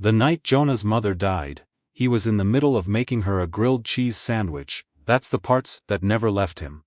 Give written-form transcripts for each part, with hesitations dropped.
The night Jonah's mother died, he was in the middle of making her a grilled cheese sandwich. That's the parts that never left him.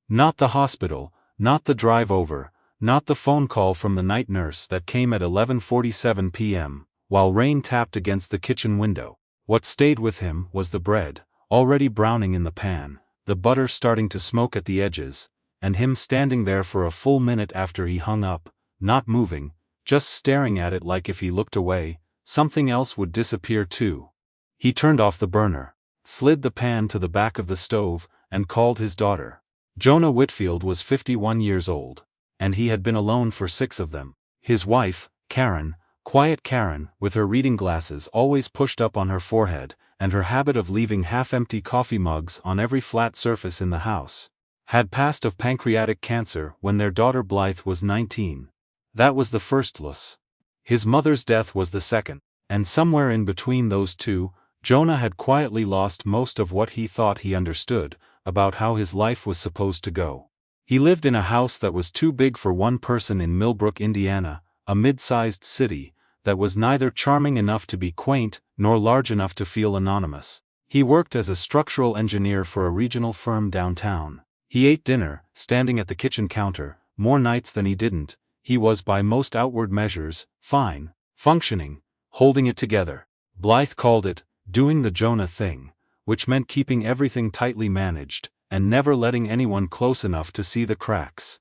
Not the hospital, not the drive over, not the phone call from the night nurse that came at 11:47 p.m., while rain tapped against the kitchen window. What stayed with him was the bread, already browning in the pan, the butter starting to smoke at the edges, and him standing there for a full minute after he hung up, not moving, just staring at it like if he looked away, something else would disappear too. He turned off the burner, slid the pan to the back of the stove, and called his daughter. Jonah Whitfield was 51 years old, and he had been alone for 6 of them. His wife, Karen, quiet Karen, with her reading glasses always pushed up on her forehead, and her habit of leaving half-empty coffee mugs on every flat surface in the house, had passed of pancreatic cancer when their daughter Blythe was 19. That was the first loss. His mother's death was the second, and somewhere in between those two, Jonah had quietly lost most of what he thought he understood about how his life was supposed to go. He lived in a house that was too big for one person in Millbrook, Indiana, a mid-sized city that was neither charming enough to be quaint nor large enough to feel anonymous. He worked as a structural engineer for a regional firm downtown. He ate dinner, standing at the kitchen counter, more nights than he didn't. He was by most outward measures, fine, functioning, holding it together. Blythe called it, doing the Jonah thing, which meant keeping everything tightly managed, and never letting anyone close enough to see the cracks.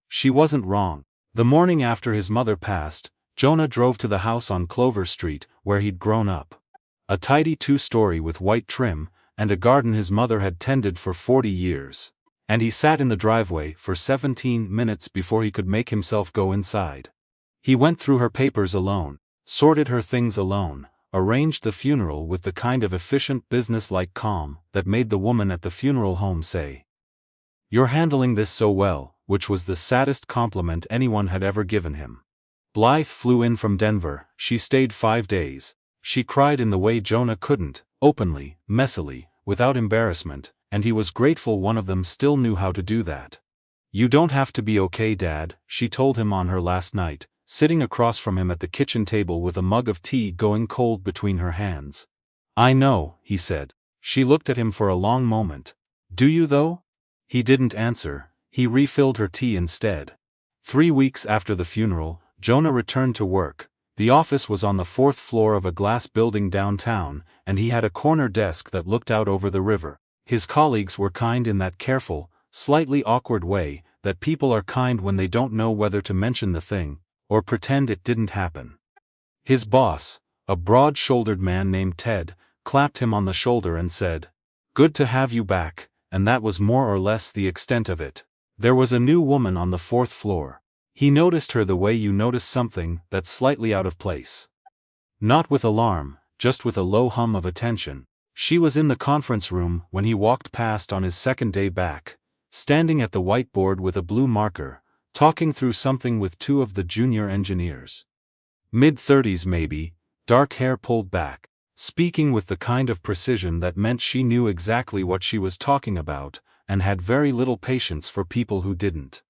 She wasn't wrong. The morning after his mother passed, Jonah drove to the house on Clover Street, where he'd grown up. A tidy 2-story with white trim, and a garden his mother had tended for 40 years. And he sat in the driveway for 17 minutes before he could make himself go inside. He went through her papers alone, sorted her things alone, arranged the funeral with the kind of efficient business-like calm that made the woman at the funeral home say, "You're handling this so well," which was the saddest compliment anyone had ever given him. Blythe flew in from Denver. She stayed 5 days. She cried in the way Jonah couldn't, openly, messily, without embarrassment, and he was grateful one of them still knew how to do that. "You don't have to be okay, Dad," she told him on her last night, sitting across from him at the kitchen table with a mug of tea going cold between her hands. "I know," he said. She looked at him for a long moment. "Do you though?" He didn't answer. He refilled her tea instead. 3 weeks after the funeral, Jonah returned to work. The office was on the 4th floor of a glass building downtown, and he had a corner desk that looked out over the river. His colleagues were kind in that careful, slightly awkward way that people are kind when they don't know whether to mention the thing, or pretend it didn't happen. His boss, a broad-shouldered man named Ted, clapped him on the shoulder and said, "Good to have you back," and that was more or less the extent of it. There was a new woman on the 4th floor. He noticed her the way you notice something that's slightly out of place. Not with alarm, just with a low hum of attention. She was in the conference room when he walked past on his second day back, standing at the whiteboard with a blue marker, talking through something with 2 of the junior engineers. Mid-30s maybe, dark hair pulled back, speaking with the kind of precision that meant she knew exactly what she was talking about, and had very little patience for people who didn't.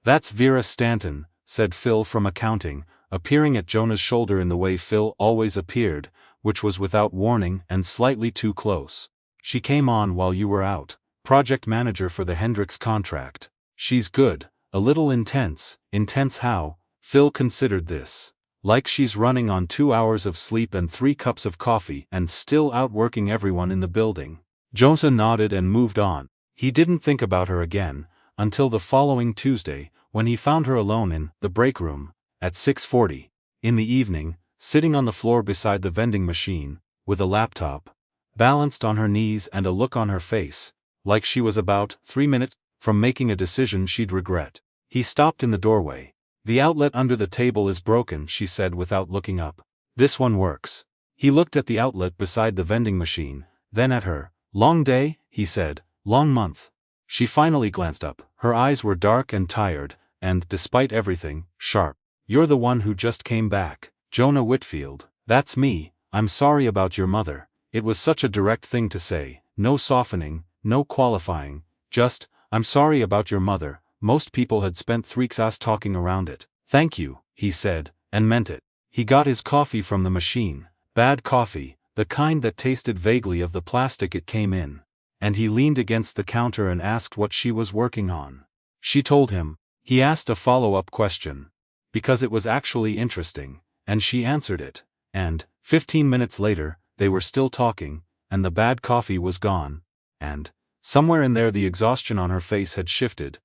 "That's Vera Stanton," said Phil from accounting, appearing at Jonah's shoulder in the way Phil always appeared, which was without warning and slightly too close. "She came on while you were out, project manager for the Hendricks contract. She's good, a little intense." Intense how? Phil considered this. Like she's running on 2 hours of sleep and 3 cups of coffee and still outworking everyone in the building. Jonah nodded and moved on. He didn't think about her again, until the following Tuesday, when he found her alone in the break room, at 6:40, in the evening, sitting on the floor beside the vending machine, with a laptop balanced on her knees and a look on her face, like she was about 3 minutes from making a decision she'd regret. He stopped in the doorway. "The outlet under the table is broken," she said without looking up. "This one works." He looked at the outlet beside the vending machine, then at her. "Long day?" he said. "Long month." She finally glanced up. Her eyes were dark and tired, and, despite everything, sharp. "You're the one who just came back, Jonah Whitfield." "That's me. I'm sorry about your mother." It was such a direct thing to say, no softening, no qualifying, just, "I'm sorry about your mother." Most people had spent 3 hours talking around it. "Thank you," he said, and meant it. He got his coffee from the machine, bad coffee, the kind that tasted vaguely of the plastic it came in. And he leaned against the counter and asked what she was working on. She told him. He asked a follow-up question. Because it was actually interesting, and she answered it, and, 15 minutes later, they were still talking, and the bad coffee was gone, and, somewhere in there the exhaustion on her face had shifted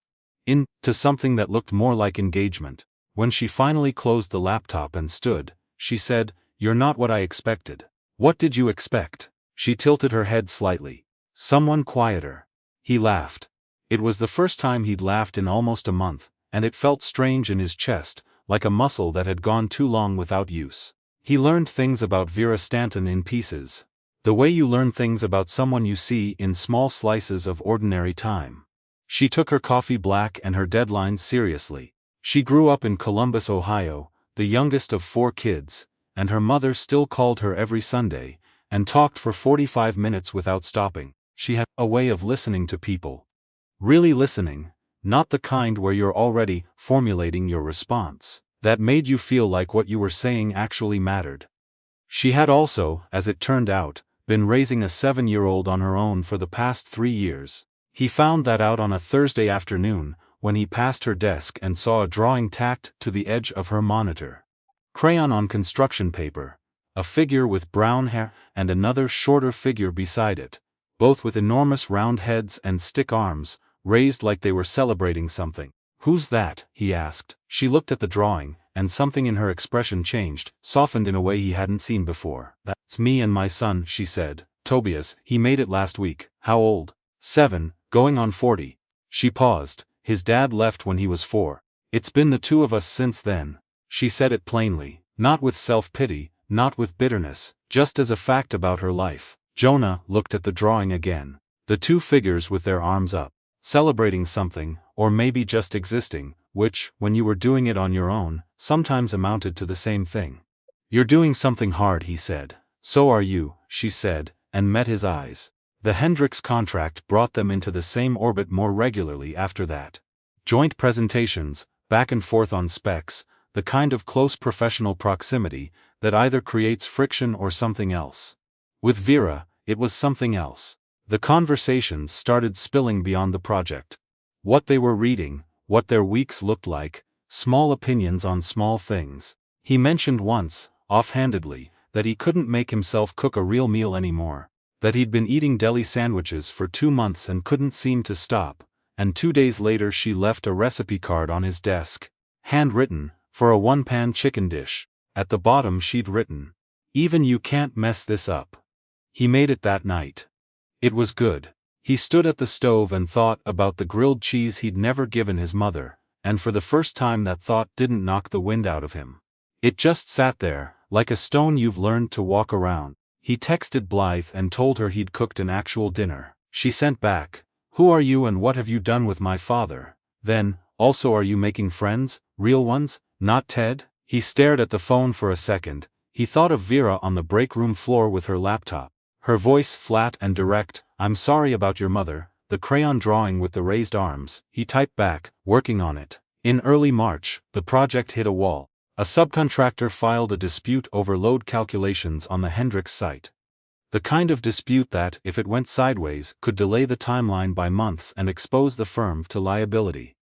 into something that looked more like engagement. When she finally closed the laptop and stood, she said, "You're not what I expected." "What did you expect?" She tilted her head slightly. "Someone quieter." He laughed. It was the first time he'd laughed in almost a month, and it felt strange in his chest, like a muscle that had gone too long without use. He learned things about Vera Stanton in pieces. The way you learn things about someone you see in small slices of ordinary time. She took her coffee black and her deadlines seriously. She grew up in Columbus, Ohio, the youngest of 4 kids, and her mother still called her every Sunday, and talked for 45 minutes without stopping. She had a way of listening to people. Really listening, not the kind where you're already formulating your response, that made you feel like what you were saying actually mattered. She had also, as it turned out, been raising a 7-year-old on her own for the past 3 years. He found that out on a Thursday afternoon, when he passed her desk and saw a drawing tacked to the edge of her monitor. Crayon on construction paper, a figure with brown hair and another shorter figure beside it, both with enormous round heads and stick arms, raised like they were celebrating something. "Who's that?" he asked. She looked at the drawing, and something in her expression changed, softened in a way he hadn't seen before. "That's me and my son," she said. "Tobias, he made it last week." "How old?" 7, going on 40. She paused. "His dad left when he was 4. It's been the 2 of us since then." She said it plainly, not with self-pity, not with bitterness, just as a fact about her life. Jonah looked at the drawing again. The 2 figures with their arms up, celebrating something, or maybe just existing, which, when you were doing it on your own, sometimes amounted to the same thing. "You're doing something hard," he said. "So are you," she said, and met his eyes. The Hendricks contract brought them into the same orbit more regularly after that. Joint presentations, back and forth on specs, the kind of close professional proximity that either creates friction or something else. With Vera, it was something else. The conversations started spilling beyond the project. What they were reading, what their weeks looked like, small opinions on small things. He mentioned once, offhandedly, that he couldn't make himself cook a real meal anymore, that he'd been eating deli sandwiches for 2 months and couldn't seem to stop, and 2 days later she left a recipe card on his desk, handwritten, for a 1-pan chicken dish. At the bottom she'd written, "Even you can't mess this up." He made it that night. It was good. He stood at the stove and thought about the grilled cheese he'd never given his mother, and for the first time that thought didn't knock the wind out of him. It just sat there, like a stone you've learned to walk around. He texted Blythe and told her he'd cooked an actual dinner. She sent back, "Who are you and what have you done with my father? Then, also are you making friends, real ones, not Ted?" He stared at the phone for a second. He thought of Vera on the break room floor with her laptop. Her voice flat and direct. "I'm sorry about your mother." The crayon drawing with the raised arms, he typed back, "Working on it." In early March, the project hit a wall. A subcontractor filed a dispute over load calculations on the Hendricks site. The kind of dispute that, if it went sideways, could delay the timeline by months and expose the firm to liability.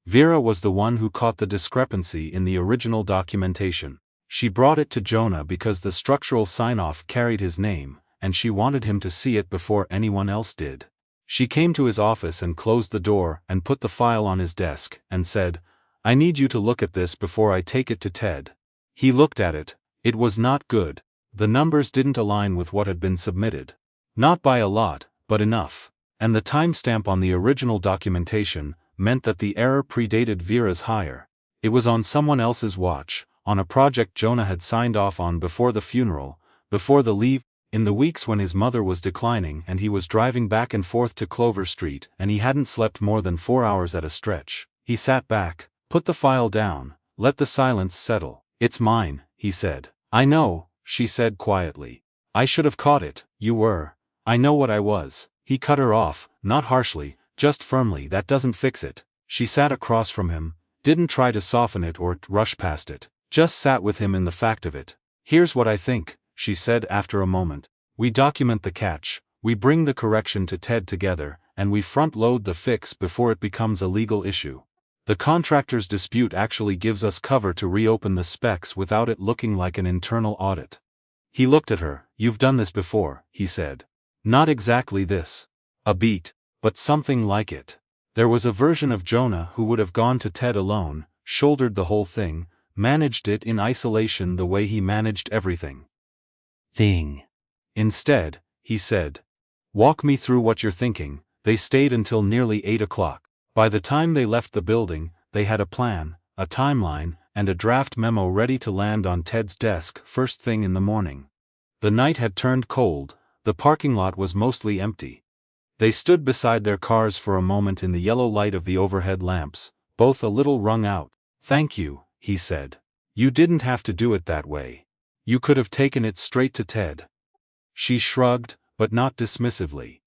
Vera was the one who caught the discrepancy in the original documentation. She brought it to Jonah because the structural sign-off carried his name, and she wanted him to see it before anyone else did. She came to his office and closed the door and put the file on his desk, and said, "I need you to look at this before I take it to Ted." He looked at it. It was not good. The numbers didn't align with what had been submitted. Not by a lot, but enough. And the timestamp on the original documentation meant that the error predated Vera's hire. It was on someone else's watch, on a project Jonah had signed off on before the funeral, before the leave, in the weeks when his mother was declining and he was driving back and forth to Clover Street and he hadn't slept more than 4 hours at a stretch. He sat back, put the file down, let the silence settle. "It's mine," he said. "I know," she said quietly. "I should have caught it, you were. I know what I was." He cut her off, not harshly, just firmly. "That doesn't fix it." She sat across from him, didn't try to soften it or rush past it. Just sat with him in the fact of it. Here's what I think, she said after a moment. We document the catch, we bring the correction to Ted together, and we front-load the fix before it becomes a legal issue. The contractor's dispute actually gives us cover to reopen the specs without it looking like an internal audit. He looked at her. You've done this before, he said. Not exactly this. A beat, but something like it. There was a version of Jonah who would have gone to Ted alone, shouldered the whole thing, managed it in isolation the way he managed everything. Instead, he said, walk me through what you're thinking. They stayed until nearly 8 o'clock. By the time they left the building, they had a plan, a timeline, and a draft memo ready to land on Ted's desk first thing in the morning. The night had turned cold, the parking lot was mostly empty. They stood beside their cars for a moment in the yellow light of the overhead lamps, both a little wrung out. Thank you, he said. You didn't have to do it that way. You could have taken it straight to Ted. She shrugged, but not dismissively.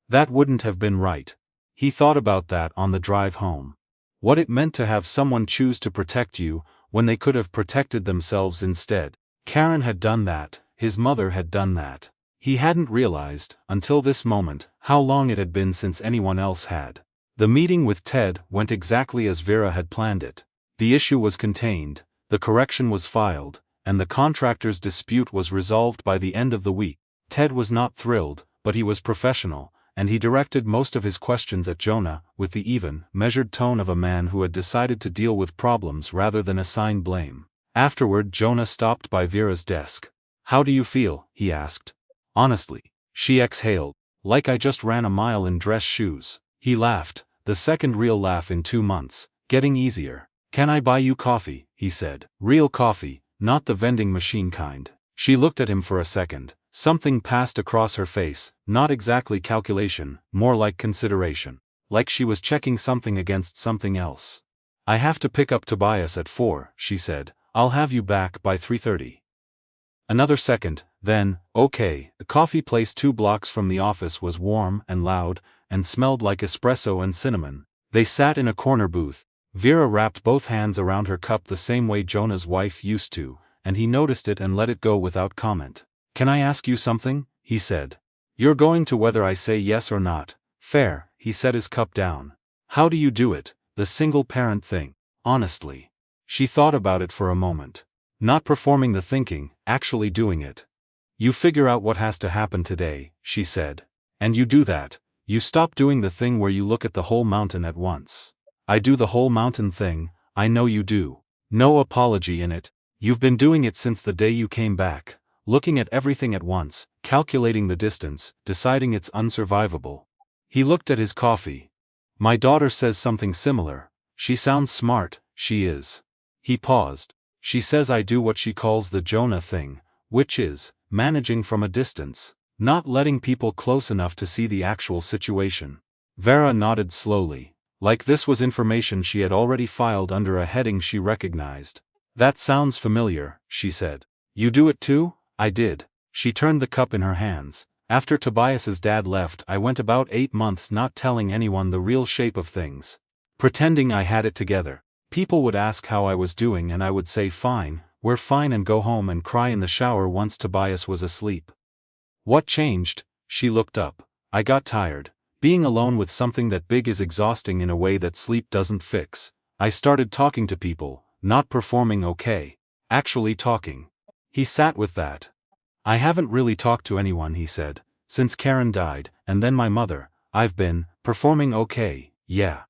That wouldn't have been right. He thought about that on the drive home. What it meant to have someone choose to protect you, when they could have protected themselves instead. Karen had done that, his mother had done that. He hadn't realized, until this moment, how long it had been since anyone else had. The meeting with Ted went exactly as Vera had planned it. The issue was contained, the correction was filed, and the contractor's dispute was resolved by the end of the week. Ted was not thrilled, but he was professional, and he directed most of his questions at Jonah, with the even, measured tone of a man who had decided to deal with problems rather than assign blame. Afterward, Jonah stopped by Vera's desk. How do you feel? He asked. Honestly, she exhaled. Like I just ran a mile in dress shoes. He laughed, the second real laugh in 2 months, getting easier. Can I buy you coffee? He said. Real coffee, not the vending machine kind. She looked at him for a second. Something passed across her face, not exactly calculation, more like consideration. Like she was checking something against something else. I have to pick up Tobias at 4, she said. I'll have you back by 3:30. Another second, then, okay. The coffee place 2 blocks from the office was warm and loud, and smelled like espresso and cinnamon. They sat in a corner booth. Vera wrapped both hands around her cup the same way Jonah's wife used to, and he noticed it and let it go without comment. Can I ask you something? He said. You're going to whether I say yes or not. Fair, he set his cup down. How do you do it, the single-parent thing? Honestly. She thought about it for a moment. Not performing the thinking, actually doing it. You figure out what has to happen today, she said. And you do that. You stop doing the thing where you look at the whole mountain at once. I do the whole mountain thing, I know you do. No apology in it. You've been doing it since the day you came back. Looking at everything at once, calculating the distance, deciding it's unsurvivable. He looked at his coffee. My daughter says something similar. She sounds smart, she is. He paused. She says I do what she calls the Jonah thing, which is, managing from a distance, not letting people close enough to see the actual situation. Vera nodded slowly, like this was information she had already filed under a heading she recognized. That sounds familiar, she said. You do it too? I did. She turned the cup in her hands. After Tobias's dad left, I went about 8 months not telling anyone the real shape of things. Pretending I had it together. People would ask how I was doing and I would say fine, we're fine, and go home and cry in the shower once Tobias was asleep. What changed? She looked up. I got tired. Being alone with something that big is exhausting in a way that sleep doesn't fix. I started talking to people, not performing okay. Actually talking. He sat with that. I haven't really talked to anyone, he said, since Karen died, and then my mother. I've been performing okay, yeah.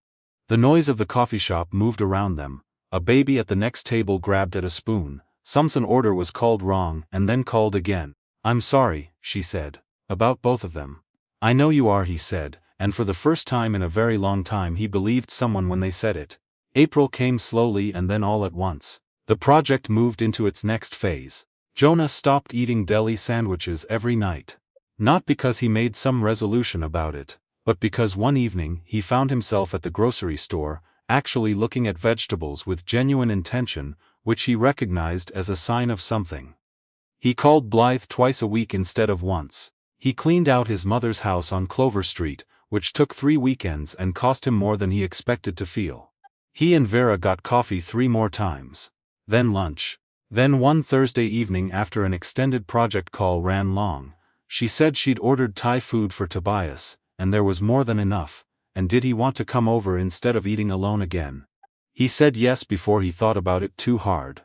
The noise of the coffee shop moved around them. A baby at the next table grabbed at a spoon. Some's order was called wrong and then called again. I'm sorry, she said. About both of them. I know you are, he said, and for the first time in a very long time he believed someone when they said it. April came slowly and then all at once. The project moved into its next phase. Jonah stopped eating deli sandwiches every night. Not because he made some resolution about it, but because one evening he found himself at the grocery store, actually looking at vegetables with genuine intention, which he recognized as a sign of something. He called Blythe twice a week instead of once. He cleaned out his mother's house on Clover Street, which took 3 weekends and cost him more than he expected to feel. He and Vera got coffee 3 more times. Then lunch. Then one Thursday evening after an extended project call ran long, she said she'd ordered Thai food for Tobias, and there was more than enough, and did he want to come over instead of eating alone again? He said yes before he thought about it too hard.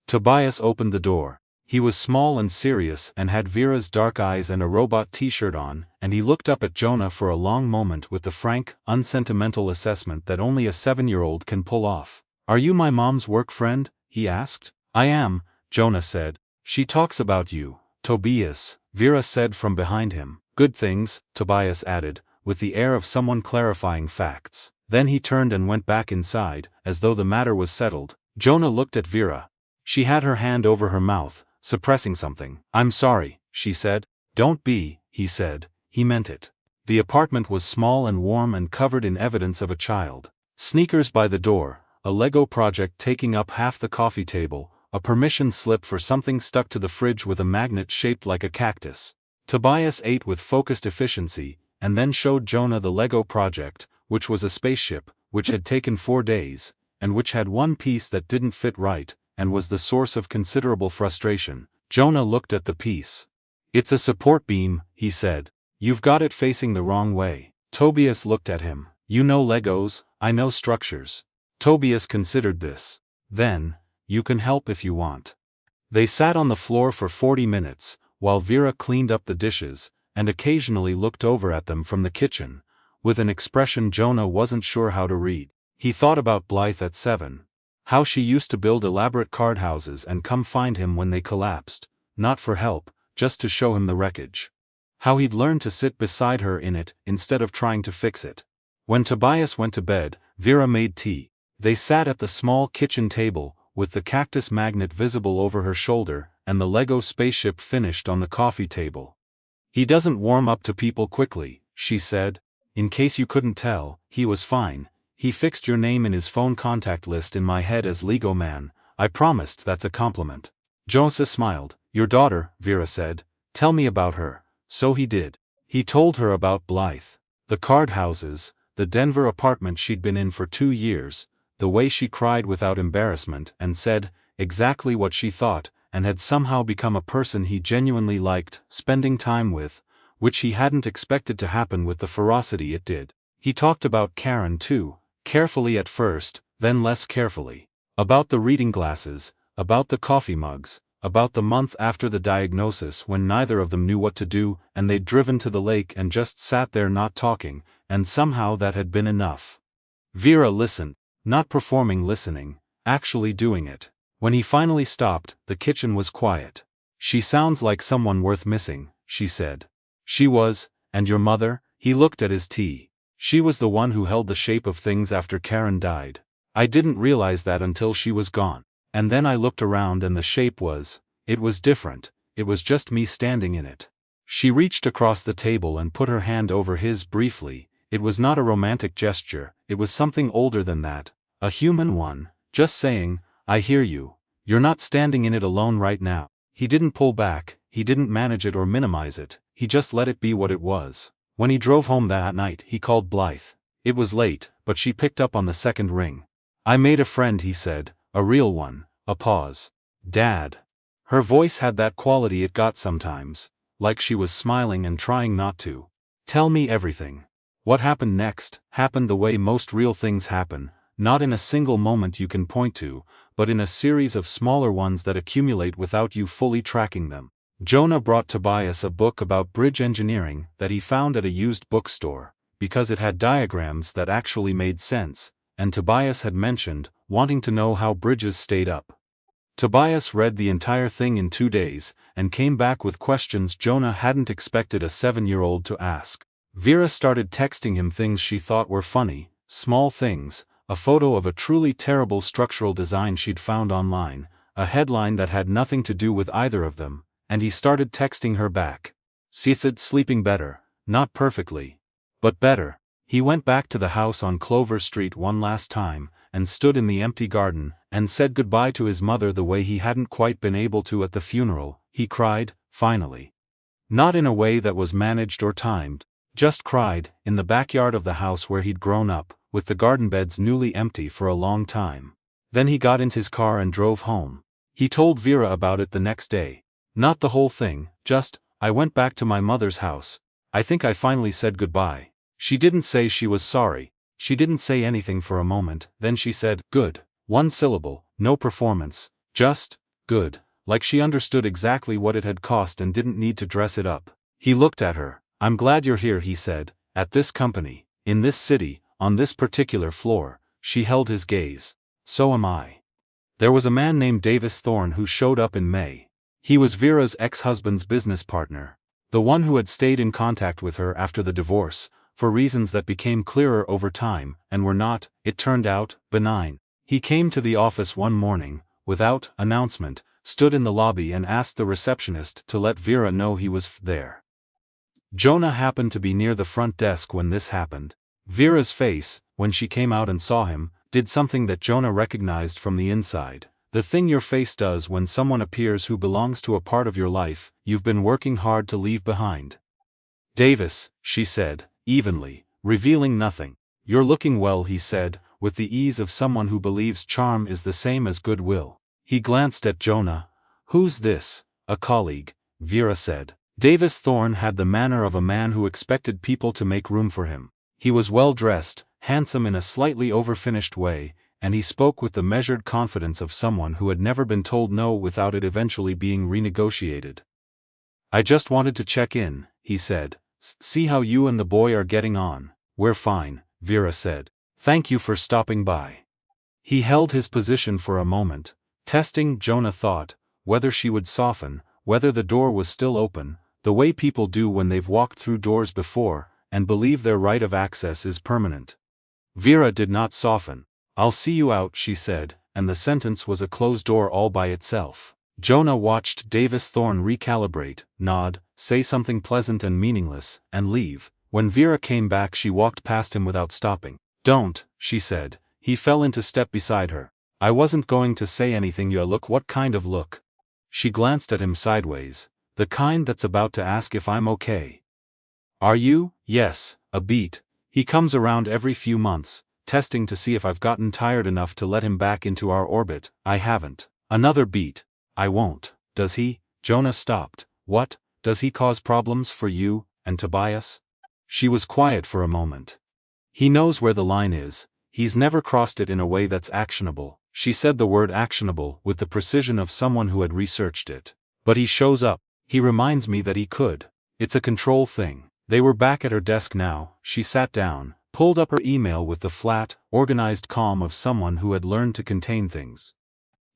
Tobias opened the door. He was small and serious and had Vera's dark eyes and a robot t-shirt on, and he looked up at Jonah for a long moment with the frank, unsentimental assessment that only a 7-year-old can pull off. "Are you my mom's work friend?" he asked. "I am," Jonah said. "She talks about you, Tobias," Vera said from behind him. "Good things," Tobias added, with the air of someone clarifying facts. Then he turned and went back inside, as though the matter was settled. Jonah looked at Vera. She had her hand over her mouth, suppressing something. "I'm sorry," she said. "Don't be," he said. He meant it. The apartment was small and warm and covered in evidence of a child. Sneakers by the door, a Lego project taking up half the coffee table, a permission slip for something stuck to the fridge with a magnet shaped like a cactus. Tobias ate with focused efficiency, and then showed Jonah the Lego project, which was a spaceship, which had taken 4 days, and which had one piece that didn't fit right, and was the source of considerable frustration. Jonah looked at the piece. "It's a support beam," he said. "You've got it facing the wrong way." Tobias looked at him. "You know Legos, I know structures." Tobias considered this. "Then, you can help if you want." They sat on the floor for 40 minutes, while Vera cleaned up the dishes, and occasionally looked over at them from the kitchen, with an expression Jonah wasn't sure how to read. He thought about Blythe at 7. How she used to build elaborate card houses and come find him when they collapsed, not for help, just to show him the wreckage. How he'd learned to sit beside her in it instead of trying to fix it. When Tobias went to bed, Vera made tea. They sat at the small kitchen table, with the cactus magnet visible over her shoulder and the Lego spaceship finished on the coffee table. "He doesn't warm up to people quickly," she said. "In case you couldn't tell, he was fine. He fixed your name in his phone contact list in my head as Lego Man. I promised that's a compliment." Joseph smiled. "Your daughter," Vera said. "Tell me about her." So he did. He told her about Blythe. The card houses, the Denver apartment she'd been in for 2 years, the way she cried without embarrassment and said exactly what she thought, and had somehow become a person he genuinely liked spending time with, which he hadn't expected to happen with the ferocity it did. He talked about Karen too, carefully at first, then less carefully. About the reading glasses, about the coffee mugs, about the month after the diagnosis when neither of them knew what to do and they'd driven to the lake and just sat there not talking, and somehow that had been enough. Vera listened, not performing listening, actually doing it. When he finally stopped, the kitchen was quiet. "She sounds like someone worth missing," she said. "She was, and your mother?" He looked at his tea. "She was the one who held the shape of things after Karen died. I didn't realize that until she was gone. And then I looked around and the shape it was different, it was just me standing in it." She reached across the table and put her hand over his briefly. It was not a romantic gesture, it was something older than that, a human one, just saying, "I hear you. You're not standing in it alone right now." He didn't pull back, he didn't manage it or minimize it, he just let it be what it was. When he drove home that night he called Blythe. It was late, but she picked up on the second ring. "I made a friend," he said, "a real one." A pause. "Dad." Her voice had that quality it got sometimes, like she was smiling and trying not to. "Tell me everything." What happened next happened the way most real things happen, not in a single moment you can point to, but in a series of smaller ones that accumulate without you fully tracking them. Jonah brought Tobias a book about bridge engineering that he found at a used bookstore, because it had diagrams that actually made sense, and Tobias had mentioned wanting to know how bridges stayed up. Tobias read the entire thing in 2 days, and came back with questions Jonah hadn't expected a 7-year-old to ask. Vera started texting him things she thought were funny, small things, a photo of a truly terrible structural design she'd found online, a headline that had nothing to do with either of them, and he started texting her back. She said sleeping better, not perfectly, but better. He went back to the house on Clover Street one last time, and stood in the empty garden, and said goodbye to his mother the way he hadn't quite been able to at the funeral. He cried, finally. Not in a way that was managed or timed, just cried, in the backyard of the house where he'd grown up, with the garden beds newly empty for a long time. Then he got into his car and drove home. He told Vera about it the next day. Not the whole thing, just, I went back to my mother's house. I think I finally said goodbye. She didn't say she was sorry. She didn't say anything for a moment, then she said, good. One syllable, no performance, just, good, like she understood exactly what it had cost and didn't need to dress it up. He looked at her. I'm glad you're here, he said, at this company, in this city, on this particular floor. She held his gaze. So am I. There was a man named Davis Thorne who showed up in May. He was Vera's ex-husband's business partner. The one who had stayed in contact with her after the divorce, for reasons that became clearer over time, and were not, it turned out, benign. He came to the office one morning, without announcement, stood in the lobby and asked the receptionist to let Vera know he was there. Jonah happened to be near the front desk when this happened. Vera's face, when she came out and saw him, did something that Jonah recognized from the inside. The thing your face does when someone appears who belongs to a part of your life you've been working hard to leave behind. Davis, she said, evenly, revealing nothing. You're looking well, he said, with the ease of someone who believes charm is the same as goodwill. He glanced at Jonah. Who's this? A colleague, Vera said. Davis Thorne had the manner of a man who expected people to make room for him. He was well-dressed, handsome in a slightly overfinished way, and he spoke with the measured confidence of someone who had never been told no without it eventually being renegotiated. I just wanted to check in, he said. See how you and the boy are getting on. We're fine, Vera said. Thank you for stopping by. He held his position for a moment, testing, Jonah thought, whether she would soften, whether the door was still open, the way people do when they've walked through doors before, and believe their right of access is permanent. Vera did not soften. I'll see you out, she said, and the sentence was a closed door all by itself. Jonah watched Davis Thorne recalibrate, nod, say something pleasant and meaningless, and leave. When Vera came back she walked past him without stopping. Don't, she said. He fell into step beside her. I wasn't going to say anything. You look. What kind of look? She glanced at him sideways. The kind that's about to ask if I'm okay. Are you? Yes, a beat. He comes around every few months, testing to see if I've gotten tired enough to let him back into our orbit. I haven't. Another beat. I won't. Does he? Jonah stopped. What? Does he cause problems for you and Tobias? She was quiet for a moment. He knows where the line is. He's never crossed it in a way that's actionable. She said the word actionable with the precision of someone who had researched it. But he shows up. He reminds me that he could. It's a control thing. They were back at her desk now. She sat down, pulled up her email with the flat, organized calm of someone who had learned to contain things.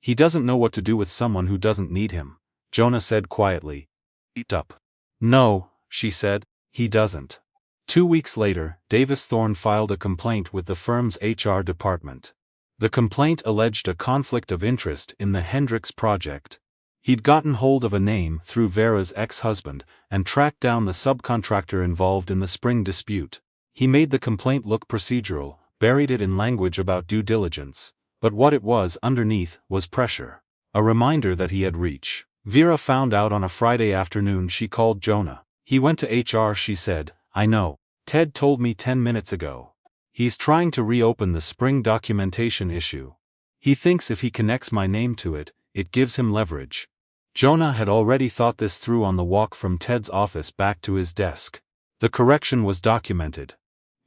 He doesn't know what to do with someone who doesn't need him, Jonah said quietly. Eat up. No, she said, he doesn't. 2 weeks later, Davis Thorne filed a complaint with the firm's HR department. The complaint alleged a conflict of interest in the Hendricks project. He'd gotten hold of a name through Vera's ex-husband and tracked down the subcontractor involved in the spring dispute. He made the complaint look procedural, buried it in language about due diligence. But what it was underneath was pressure. A reminder that he had reach. Vera found out on a Friday afternoon. She called Jonah. He went to HR, she said. I know. Ted told me 10 minutes ago. He's trying to reopen the spring documentation issue. He thinks if he connects my name to it, it gives him leverage. Jonah had already thought this through on the walk from Ted's office back to his desk. The correction was documented.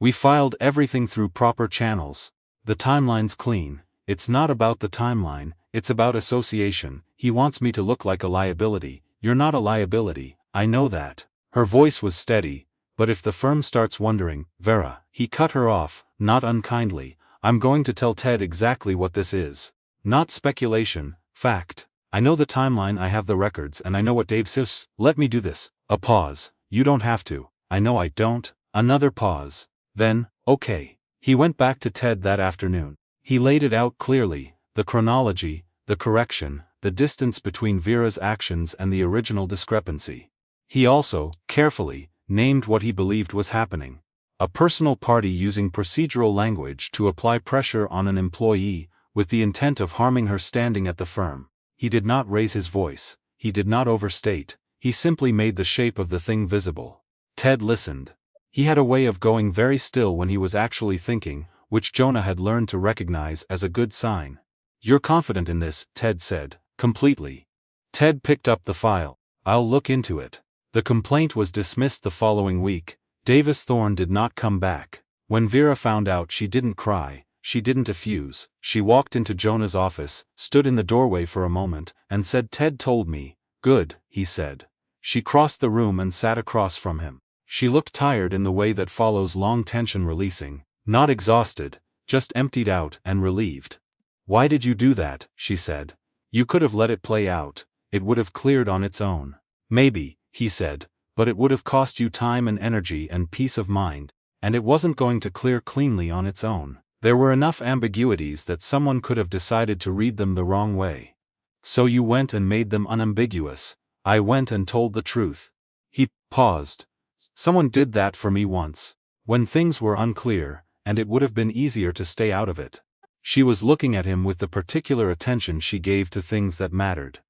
We filed everything through proper channels. The timeline's clean. It's not about the timeline, it's about association. He wants me to look like a liability. You're not a liability, I know that. Her voice was steady. But if the firm starts wondering, Vera, he cut her off, not unkindly, I'm going to tell Ted exactly what this is. Not speculation, fact. I know the timeline, I have the records, and I know what Dave says. Let me do this. A pause. You don't have to. I know I don't. Another pause. Then, okay. He went back to Ted that afternoon. He laid it out clearly, the chronology, the correction, the distance between Vera's actions and the original discrepancy. He also, carefully, named what he believed was happening. A personal party using procedural language to apply pressure on an employee, with the intent of harming her standing at the firm. He did not raise his voice, he did not overstate, he simply made the shape of the thing visible. Ted listened. He had a way of going very still when he was actually thinking, which Jonah had learned to recognize as a good sign. You're confident in this, Ted said. Completely. Ted picked up the file. I'll look into it. The complaint was dismissed the following week. Davis Thorne did not come back. When Vera found out, she didn't cry, she didn't effuse. She walked into Jonah's office, stood in the doorway for a moment, and said, "Ted told me." "Good," he said. She crossed the room and sat across from him. She looked tired in the way that follows long tension releasing, not exhausted, just emptied out and relieved. "Why did you do that?" she said. "You could have let it play out. It would have cleared on its own." "Maybe," he said, "but it would have cost you time and energy and peace of mind, and it wasn't going to clear cleanly on its own. There were enough ambiguities that someone could have decided to read them the wrong way. So you went and made them unambiguous." "I went and told the truth." He paused. "Someone did that for me once. When things were unclear, and it would have been easier to stay out of it." She was looking at him with the particular attention she gave to things that mattered.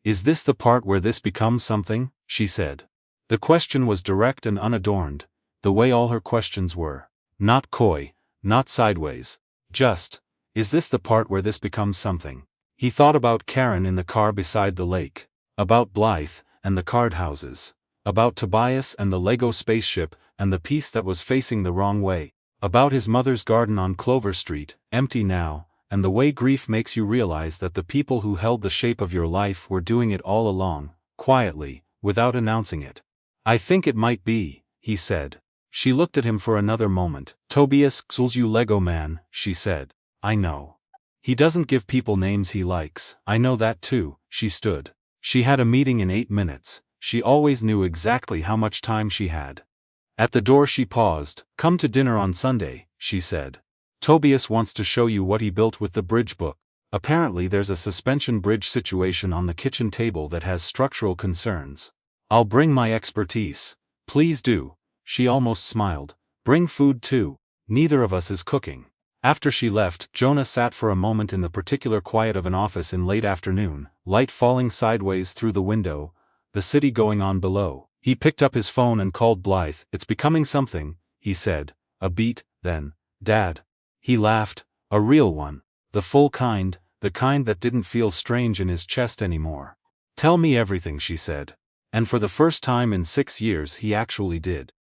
"Is this the part where this becomes something?" she said. The question was direct and unadorned, the way all her questions were. Not coy, not sideways. Just, is this the part where this becomes something? He thought about Karen in the car beside the lake, about Blythe and the card houses, about Tobias and the Lego spaceship and the piece that was facing the wrong way, about his mother's garden on Clover Street, empty now, and the way grief makes you realize that the people who held the shape of your life were doing it all along, quietly, without announcing it. "I think it might be," he said. She looked at him for another moment. "Tobias calls you Lego man," she said. "I know. He doesn't give people names he likes." "I know that too." She stood. She had a meeting in 8 minutes. She always knew exactly how much time she had. At the door she paused. "Come to dinner on Sunday," she said. "Tobias wants to show you what he built with the bridge book. Apparently there's a suspension bridge situation on the kitchen table that has structural concerns. I'll bring my expertise." "Please do." She almost smiled. "Bring food too. Neither of us is cooking." After she left, Jonah sat for a moment in the particular quiet of an office in late afternoon, light falling sideways through the window, the city going on below. He picked up his phone and called Blythe. "It's becoming something," he said. "A beat, then, Dad." He laughed. "A real one. The full kind, the kind that didn't feel strange in his chest anymore." "Tell me everything," she said. And for the first time in 6 years he actually did.